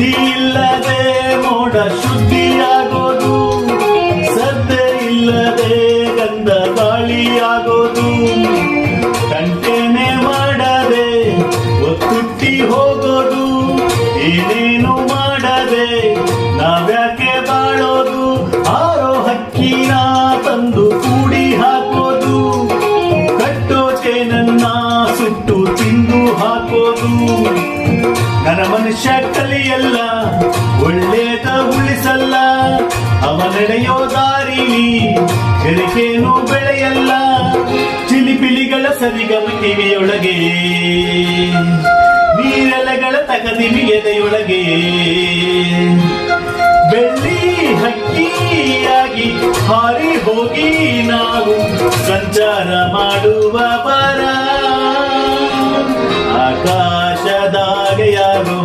ಬುದ್ಧಿ ಇಲ್ಲದೆ ಮೋಡ ಶುದ್ಧಿಯಾಗೋದು, ಸದ್ದೆ ಇಲ್ಲದೆ ಗಂಧ ಗಾಳಿಯಾಗೋದು, ಕಂಟೆನೆ ಮಾಡದೆ ಒತ್ತುಟ್ಟಿ ಹೋಗೋದು, ಏನೇನು ಮಾಡದೆ ನಾವ್ಯಾಕೆ ಬಾಳೋದು, ಆರೋ ಹಕ್ಕಿನ ತಂದು ಕೂಡಿ ಹಾಕೋದು, ಕಟ್ಟೋಕೆ ನನ್ನ ಸುಟ್ಟು ತಿಂದು ಹಾಕೋದು. ನನ್ನ ಮನುಷ್ಯ ಕಲಿಯಲ್ಲ, ಒಳ್ಳೇದ ಉಳಿಸಲ್ಲ, ಅವ ನಡೆಯೋ ದಾರಿಲಿ ಹೆರಿಕೇನು ಬೆಳೆಯಲ್ಲ. ಚಿಲಿಪಿಲಿಗಳ ಸರಿಗಮ ಕಿವಿಯೊಳಗೆ, ನೀರೆಲೆಗಳ ತಗದಿವಿ ಎದೆಯೊಳಗೆ, ಬೆಳ್ಳಿ ಹಕ್ಕಿಯಾಗಿ ಹಾರಿ ಹೋಗಿ ನಾವು ಸಂಚಾರ ಮಾಡುವ ಬರ. ಆಕಾಶದಾಗೆ ಯಾರು